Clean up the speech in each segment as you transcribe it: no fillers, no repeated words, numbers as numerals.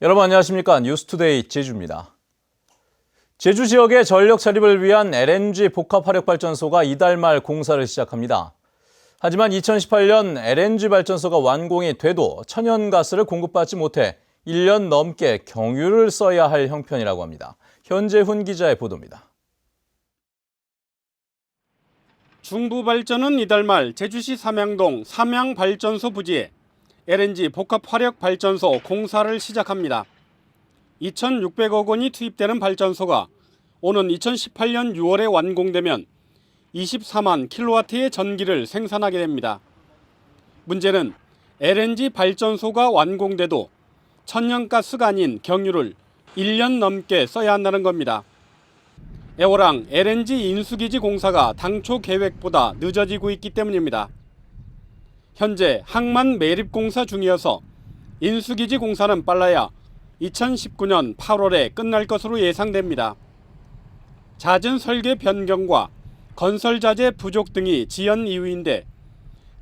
여러분 안녕하십니까? 뉴스투데이 제주입니다. 제주 지역의 전력 자립을 위한 LNG 복합화력발전소가 이달 말 공사를 시작합니다. 하지만 2018년 LNG 발전소가 완공이 돼도 천연가스를 공급받지 못해 1년 넘게 경유를 써야 할 형편이라고 합니다. 현재훈 기자의 보도입니다. 중부발전은 이달 말 제주시 삼양동 삼양발전소 부지에 LNG 복합화력발전소 공사를 시작합니다. 2,600억 원이 투입되는 발전소가 오는 2018년 6월에 완공되면 24만 킬로와트의 전기를 생산하게 됩니다. 문제는 LNG 발전소가 완공돼도 천연가스가 아닌 경유를 1년 넘게 써야 한다는 겁니다. 애월항 LNG 인수기지 공사가 당초 계획보다 늦어지고 있기 때문입니다. 현재 항만 매립공사 중이어서 인수기지 공사는 빨라야 2019년 8월에 끝날 것으로 예상됩니다. 잦은 설계 변경과 건설 자재 부족 등이 지연 이유인데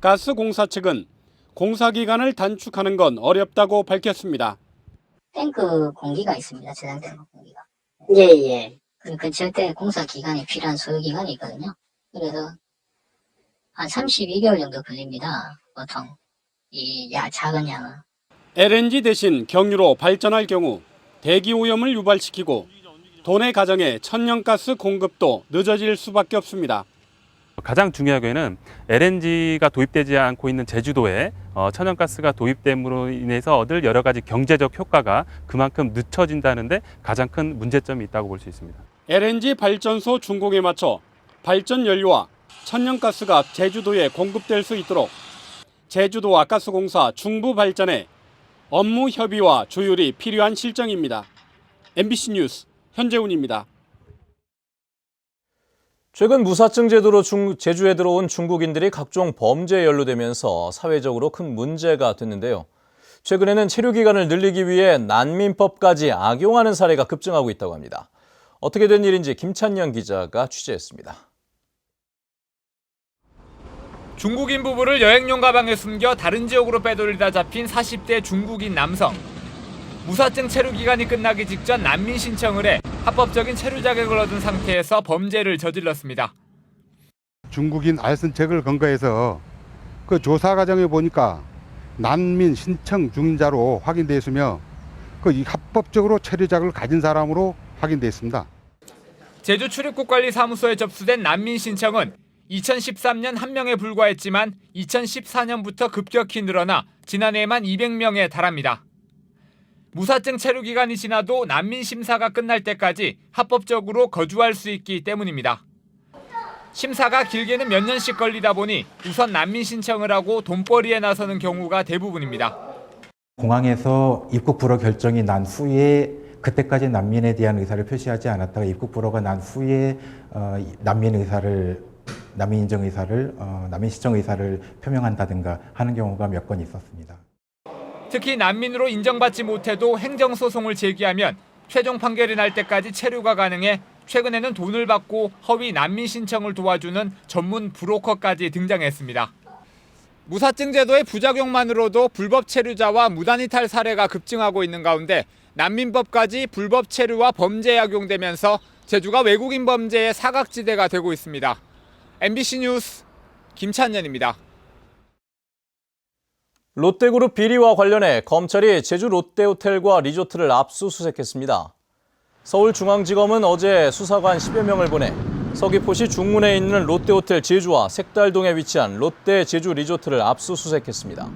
가스공사 측은 공사 기간을 단축하는 건 어렵다고 밝혔습니다. 탱크 공기가 있습니다. 저장 탱크 공기가. 예. 그 절대 공사 기간이 필요한 소요 기간이 있거든요. 그래서 한 32개월 정도 걸립니다. 보통 이 작은 양은. LNG 대신 경유로 발전할 경우 대기 오염을 유발시키고 도내 가정의 천연가스 공급도 늦어질 수밖에 없습니다. 가장 중요하게는 LNG가 도입되지 않고 있는 제주도에 천연가스가 도입됨으로 인해서 얻을 여러 가지 경제적 효과가 그만큼 늦춰진다는데 가장 큰 문제점이 있다고 볼 수 있습니다. LNG 발전소 준공에 맞춰 발전 연료와 천연가스가 제주도에 공급될 수 있도록 제주도와 가스공사 중부발전에 업무 협의와 조율이 필요한 실정입니다. MBC 뉴스 현재훈입니다. 최근 무사증 제도로 제주에 들어온 중국인들이 각종 범죄에 연루되면서 사회적으로 큰 문제가 됐는데요. 최근에는 체류 기간을 늘리기 위해 난민법까지 악용하는 사례가 급증하고 있다고 합니다. 어떻게 된 일인지 김찬영 기자가 취재했습니다. 중국인 부부를 여행용 가방에 숨겨 다른 지역으로 빼돌리다 잡힌 40대 중국인 남성. 무사증 체류 기간이 끝나기 직전 난민 신청을 해 합법적인 체류 자격을 얻은 상태에서 범죄를 저질렀습니다. 중국인 알선책을 근거해서 그 조사 과정에 보니까 난민 신청 중자로 확인됐으며 그 합법적으로 체류 자격을 가진 사람으로 확인됐습니다. 제주 출입국관리사무소에 접수된 난민 신청은 2013년 1명에 불과했지만 2014년부터 급격히 늘어나 지난해에만 200명에 달합니다. 무사증 체류 기간이 지나도 난민 심사가 끝날 때까지 합법적으로 거주할 수 있기 때문입니다. 심사가 길게는 몇 년씩 걸리다 보니 우선 난민 신청을 하고 돈벌이에 나서는 경우가 대부분입니다. 공항에서 입국 불허 결정이 난 후에 그때까지 난민에 대한 의사를 표시하지 않았다가 입국 불허가 난 후에 난민 인정 의사를 난민 신청 의사를 표명한다든가 하는 경우가 몇 건 있었습니다. 특히 난민으로 인정받지 못해도 행정소송을 제기하면 최종 판결이 날 때까지 체류가 가능해 최근에는 돈을 받고 허위 난민 신청을 도와주는 전문 브로커까지 등장했습니다. 무사증 제도의 부작용만으로도 불법 체류자와 무단이탈 사례가 급증하고 있는 가운데 난민법까지 불법 체류와 범죄에 악용되면서 제주가 외국인 범죄의 사각지대가 되고 있습니다. MBC 뉴스 김찬현입니다. 롯데그룹 비리와 관련해 검찰이 제주 롯데호텔과 리조트를 압수수색했습니다. 서울중앙지검은 어제 수사관 10여 명을 보내 서귀포시 중문에 있는 롯데호텔 제주와 색달동에 위치한 롯데 제주 리조트를 압수수색했습니다.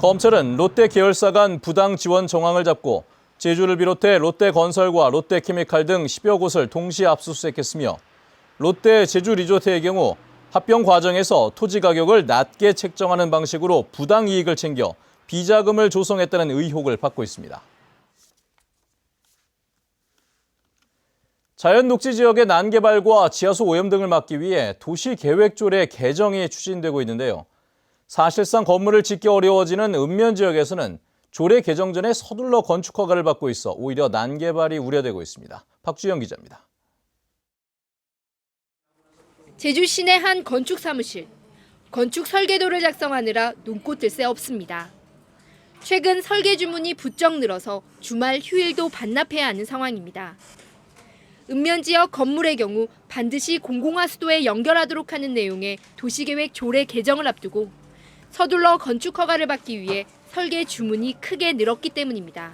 검찰은 롯데 계열사 간 부당 지원 정황을 잡고 제주를 비롯해 롯데건설과 롯데케미칼 등 10여 곳을 동시에 압수수색했으며 롯데 제주 리조트의 경우 합병 과정에서 토지 가격을 낮게 책정하는 방식으로 부당 이익을 챙겨 비자금을 조성했다는 의혹을 받고 있습니다. 자연 녹지 지역의 난개발과 지하수 오염 등을 막기 위해 도시계획조례 개정이 추진되고 있는데요. 사실상 건물을 짓기 어려워지는 읍면 지역에서는 조례 개정 전에 서둘러 건축 허가를 받고 있어 오히려 난개발이 우려되고 있습니다. 박주영 기자입니다. 제주 시내 한 건축 사무실. 건축 설계도를 작성하느라 눈꽃을 새 없습니다. 최근 설계 주문이 부쩍 늘어서 주말 휴일도 반납해야 하는 상황입니다. 읍면 지역 건물의 경우 반드시 공공화 수도에 연결하도록 하는 내용의 도시계획 조례 개정을 앞두고 서둘러 건축 허가를 받기 위해 설계 주문이 크게 늘었기 때문입니다.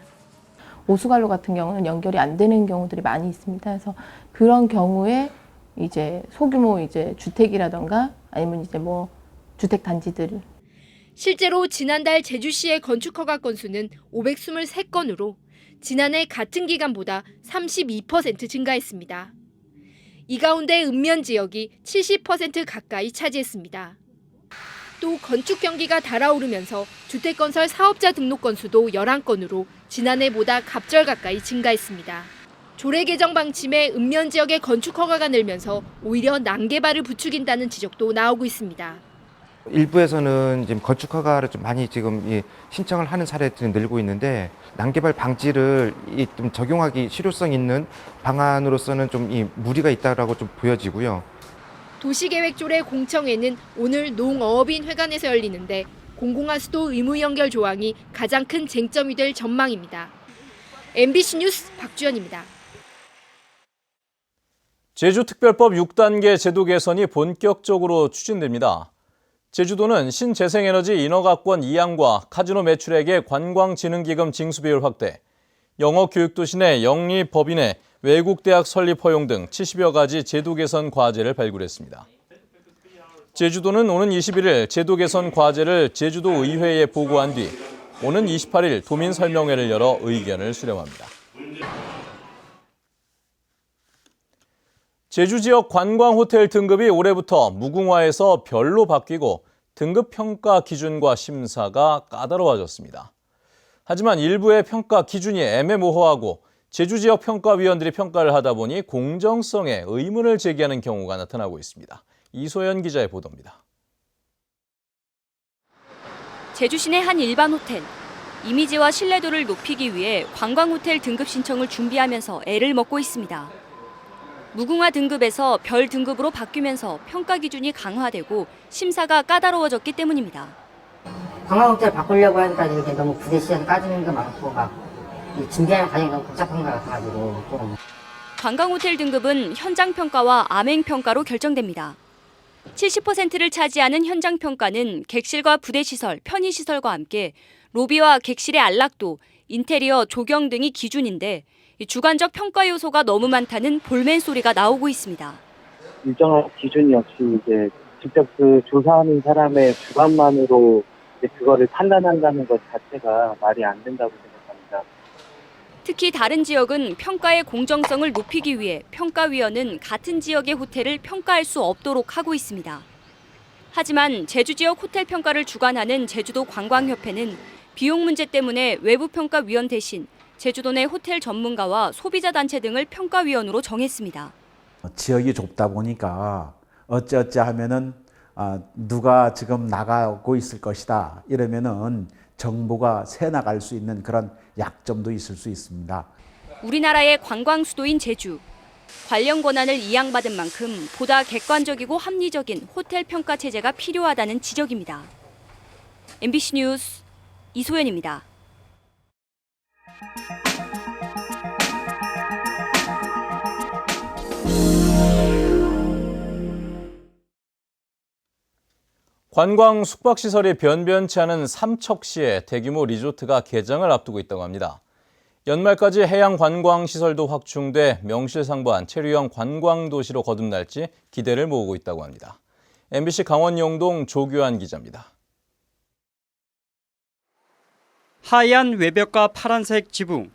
오수관로 같은 경우는 연결이 안 되는 경우들이 많이 있습니다. 그래서 그런 경우에 이제 소규모 이제 주택이라던가 아니면 이제 뭐 주택 단지들. 실제로 지난달 제주시의 건축 허가 건수는 523건으로 지난해 같은 기간보다 32% 증가했습니다. 이 가운데 읍면 지역이 70% 가까이 차지했습니다. 또 건축 경기가 달아오르면서 주택건설 사업자 등록 건수도 11건으로 지난해보다 갑절 가까이 증가했습니다. 조례 개정 방침에 읍면 지역의 건축 허가가 늘면서 오히려 난개발을 부추긴다는 지적도 나오고 있습니다. 일부에서는 지금 건축 허가를 좀 많이 지금 신청을 하는 사례들이 늘고 있는데 난개발 방지를 좀 적용하기 실효성 있는 방안으로서는 좀 무리가 있다라고 좀 보여지고요. 도시계획조례 공청회는 오늘 농어업인 회관에서 열리는데 공공화 수도 의무 연결 조항이 가장 큰 쟁점이 될 전망입니다. MBC 뉴스 박주연입니다. 제주특별법 6단계 제도 개선이 본격적으로 추진됩니다. 제주도는 신재생에너지 인허가권 이양과 카지노 매출액의 관광진흥기금 징수비율 확대, 영어교육도시 내 영리법인의 외국대학 설립 허용 등 70여 가지 제도 개선 과제를 발굴했습니다. 제주도는 오는 21일 제도 개선 과제를 제주도 의회에 보고한 뒤 오는 28일 도민 설명회를 열어 의견을 수렴합니다. 제주 지역 관광 호텔 등급이 올해부터 무궁화에서 별로 바뀌고 등급 평가 기준과 심사가 까다로워졌습니다. 하지만 일부의 평가 기준이 애매모호하고 제주 지역 평가위원들이 평가를 하다 보니 공정성에 의문을 제기하는 경우가 나타나고 있습니다. 이소연 기자의 보도입니다. 제주 시내 한 일반 호텔. 이미지와 신뢰도를 높이기 위해 관광호텔 등급 신청을 준비하면서 애를 먹고 있습니다. 무궁화 등급에서 별 등급으로 바뀌면서 평가 기준이 강화되고 심사가 까다로워졌기 때문입니다. 관광호텔 바꾸려고 하니까 이게 너무 부대시에서 따지는 게 많고 막 준비하는 과정이 너무 복잡한 것 같아가지고 좀. 관광호텔 등급은 현장평가와 암행평가로 결정됩니다. 70%를 차지하는 현장평가는 객실과 부대시설, 편의시설과 함께 로비와 객실의 안락도, 인테리어, 조경 등이 기준인데 주관적 평가 요소가 너무 많다는 볼멘 소리가 나오고 있습니다. 일정한 기준이 없이 이제 직접 그 조사하는 사람의 주관만으로 이제 그거를 판단한다는 것 자체가 말이 안 된다고 생각합니다. 특히 다른 지역은 평가의 공정성을 높이기 위해 평가위원은 같은 지역의 호텔을 평가할 수 없도록 하고 있습니다. 하지만 제주 지역 호텔 평가를 주관하는 제주도 관광협회는 비용 문제 때문에 외부 평가위원 대신 제주도 내 호텔 전문가와 소비자 단체 등을 평가위원으로 정했습니다. 지역이 좁다 보니까 어찌어찌 하면은 누가 지금 나가고 있을 것이다 이러면은 정보가 새 나갈 수 있는 그런 약점도 있을 수 있습니다. 우리나라의 관광 수도인 제주. 관련 권한을 이양받은 만큼 보다 객관적이고 합리적인 호텔 평가 체제가 필요하다는 지적입니다. MBC 뉴스 이소연입니다. 관광 숙박시설이 변변치 않은 삼척시에 대규모 리조트가 개장을 앞두고 있다고 합니다. 연말까지 해양 관광시설도 확충돼 명실상부한 체류형 관광도시로 거듭날지 기대를 모으고 있다고 합니다. MBC 강원 영동 조규환 기자입니다. 하얀 외벽과 파란색 지붕,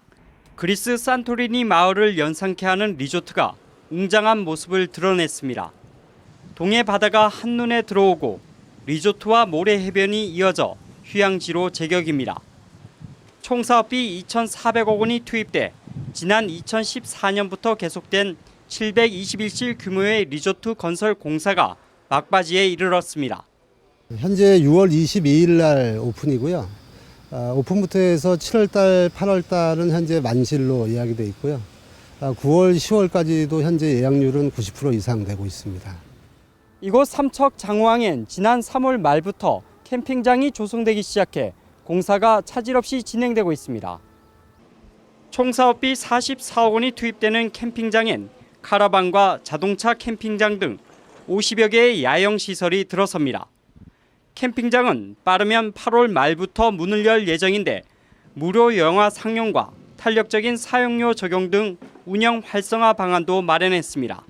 그리스 산토리니 마을을 연상케 하는 리조트가 웅장한 모습을 드러냈습니다. 동해 바다가 한눈에 들어오고 리조트와 모래 해변이 이어져 휴양지로 제격입니다. 총 사업비 2,400억 원이 투입돼 지난 2014년부터 계속된 721실 규모의 리조트 건설 공사가 막바지에 이르렀습니다. 현재 6월 22일 날 오픈이고요. 오픈부터 해서 7월달, 8월달은 현재 만실로 예약이 돼 있고요. 9월, 10월까지도 현재 예약률은 90% 이상 되고 있습니다. 이곳 삼척 장호항엔 지난 3월 말부터 캠핑장이 조성되기 시작해 공사가 차질 없이 진행되고 있습니다. 총 사업비 44억 원이 투입되는 캠핑장엔 카라반과 자동차 캠핑장 등 50여 개의 야영 시설이 들어섭니다. 캠핑장은 빠르면 8월 말부터 문을 열 예정인데 무료 영화 상영과 탄력적인 사용료 적용 등 운영 활성화 방안도 마련했습니다.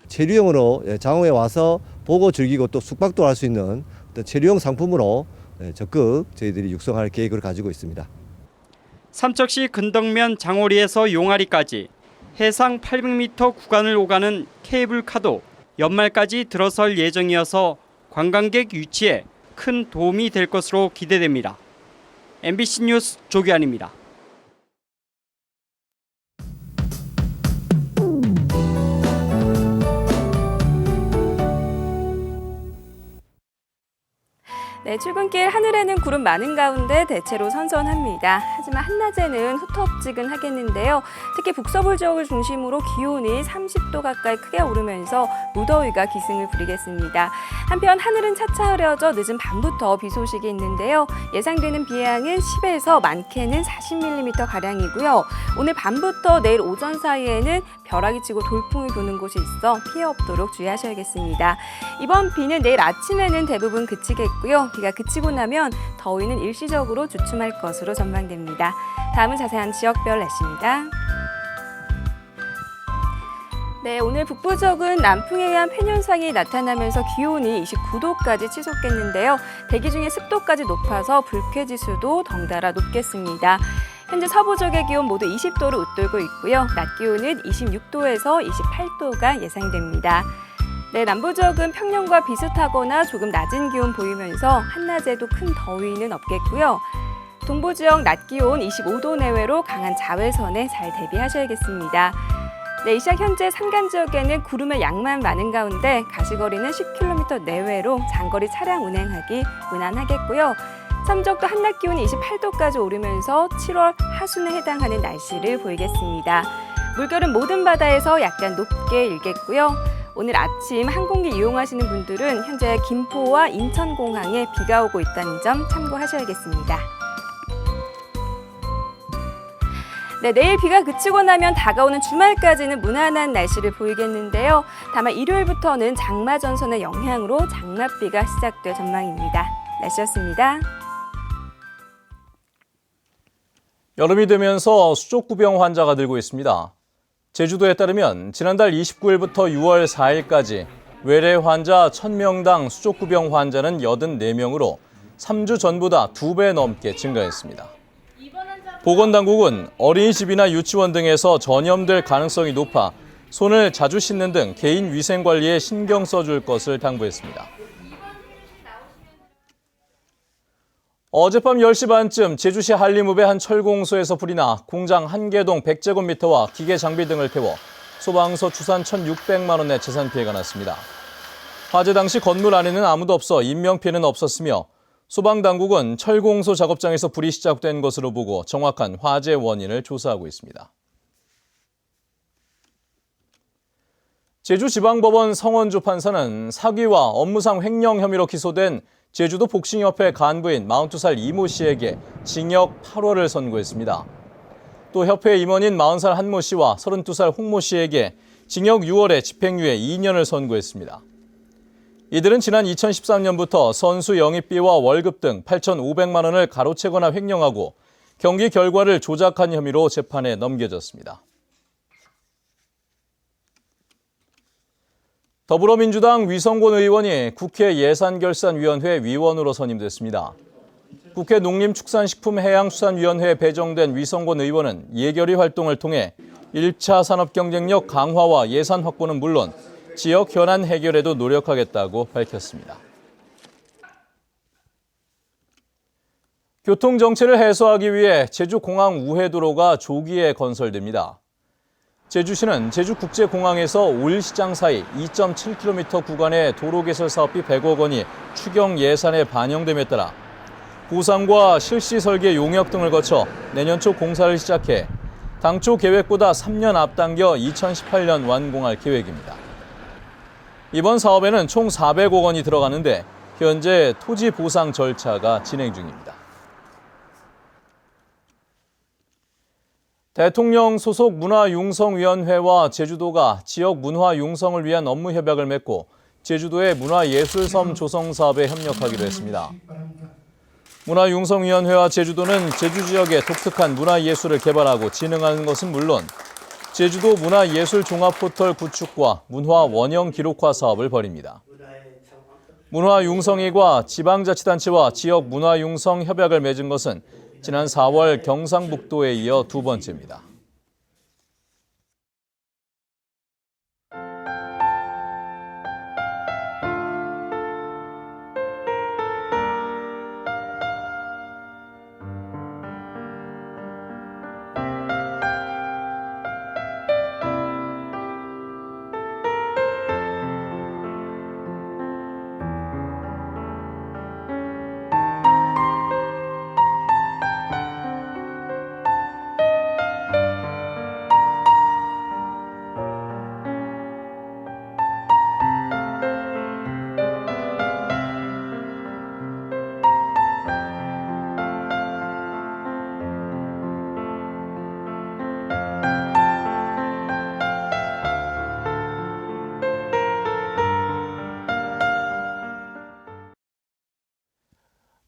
체류용으로 장호에 와서 보고 즐기고 또 숙박도 할 수 있는 체류용 상품으로 적극 저희들이 육성할 계획을 가지고 있습니다. 삼척시 근덕면 장호리에서 용아리까지 해상 800m 구간을 오가는 케이블카도 연말까지 들어설 예정이어서 관광객 유치에 큰 도움이 될 것으로 기대됩니다. MBC 뉴스 조규환입니다. 네, 출근길 하늘에는 구름 많은 가운데 대체로 선선합니다. 하지만 한낮에는 후텁지근하겠는데요. 특히 북서부 지역을 중심으로 기온이 30도 가까이 크게 오르면서 무더위가 기승을 부리겠습니다. 한편 하늘은 차차 흐려져 늦은 밤부터 비 소식이 있는데요. 예상되는 비 양은 10에서 많게는 40mm가량이고요. 오늘 밤부터 내일 오전 사이에는 벼락이 치고 돌풍이 도는 곳이 있어 피해 없도록 주의하셔야겠습니다. 이번 비는 내일 아침에는 대부분 그치겠고요. 비가 그치고 나면 더위는 일시적으로 주춤할 것으로 전망됩니다. 다음은 자세한 지역별 날씨입니다. 네, 오늘 북부 지역은 남풍에 의한 팬현상이 나타나면서 기온이 29도까지 치솟겠는데요. 대기 중에 습도까지 높아서 불쾌지수도 덩달아 높겠습니다. 현재 서부 지역의 기온 모두 20도를 웃돌고 있고요. 낮 기온은 26도에서 28도가 예상됩니다. 네, 남부 지역은 평년과 비슷하거나 조금 낮은 기온 보이면서 한낮에도 큰 더위는 없겠고요. 동부 지역 낮 기온 25도 내외로 강한 자외선에 잘 대비하셔야겠습니다. 네, 이 시각 현재 산간 지역에는 구름의 양만 많은 가운데 가시거리는 10km 내외로 장거리 차량 운행하기 무난하겠고요. 삼척도 한낮 기온이 28도까지 오르면서 7월 하순에 해당하는 날씨를 보이겠습니다. 물결은 모든 바다에서 약간 높게 일겠고요. 오늘 아침 항공기 이용하시는 분들은 현재 김포와 인천공항에 비가 오고 있다는 점 참고하셔야겠습니다. 네, 내일 비가 그치고 나면 다가오는 주말까지는 무난한 날씨를 보이겠는데요. 다만 일요일부터는 장마 전선의 영향으로 장맛비가 시작될 전망입니다. 날씨였습니다. 여름이 되면서 수족구병 환자가 늘고 있습니다. 제주도에 따르면 지난달 29일부터 6월 4일까지 외래 환자 1000명당 수족구병 환자는 84명으로 3주 전보다 2배 넘게 증가했습니다. 보건당국은 어린이집이나 유치원 등에서 전염될 가능성이 높아 손을 자주 씻는 등 개인 위생 관리에 신경 써줄 것을 당부했습니다. 어젯밤 10시 반쯤 제주시 한림읍의 한 철공소에서 불이 나 공장 1개동 100제곱미터와 기계 장비 등을 태워 소방서 추산 1,600만 원의 재산 피해가 났습니다. 화재 당시 건물 안에는 아무도 없어 인명피해는 없었으며 소방당국은 철공소 작업장에서 불이 시작된 것으로 보고 정확한 화재 원인을 조사하고 있습니다. 제주지방법원 성원주 판사는 사기와 업무상 횡령 혐의로 기소된 제주도 복싱협회 간부인 42살 이모 씨에게 징역 8월을 선고했습니다. 또 협회 임원인 40살 한모 씨와 32살 홍모 씨에게 징역 6월에 집행유예 2년을 선고했습니다. 이들은 지난 2013년부터 선수 영입비와 월급 등 8,500만 원을 가로채거나 횡령하고 경기 결과를 조작한 혐의로 재판에 넘겨졌습니다. 더불어민주당 위성곤 의원이 국회 예산결산위원회 위원으로 선임됐습니다. 국회 농림축산식품해양수산위원회에 배정된 위성곤 의원은 예결위 활동을 통해 1차 산업경쟁력 강화와 예산 확보는 물론 지역 현안 해결에도 노력하겠다고 밝혔습니다. 교통정체를 해소하기 위해 제주공항 우회도로가 조기에 건설됩니다. 제주시는 제주국제공항에서 올시장 사이 2.7km 구간의 도로 개설 사업비 100억 원이 추경 예산에 반영됨에 따라 보상과 실시 설계 용역 등을 거쳐 내년 초 공사를 시작해 당초 계획보다 3년 앞당겨 2018년 완공할 계획입니다. 이번 사업에는 총 400억 원이 들어가는데 현재 토지 보상 절차가 진행 중입니다. 대통령 소속 문화융성위원회와 제주도가 지역 문화 융성을 위한 업무 협약을 맺고 제주도의 문화예술섬 조성 사업에 협력하기로 했습니다. 문화융성위원회와 제주도는 제주 지역의 독특한 문화예술을 개발하고 진흥하는 것은 물론 제주도 문화예술 종합포털 구축과 문화 원형 기록화 사업을 벌입니다. 문화융성위가 지방자치단체와 지역 문화융성 협약을 맺은 것은 지난 4월 경상북도에 이어 두 번째입니다.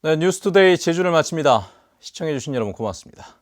네, 뉴스투데이 제주를 마칩니다. 시청해주신 여러분 고맙습니다.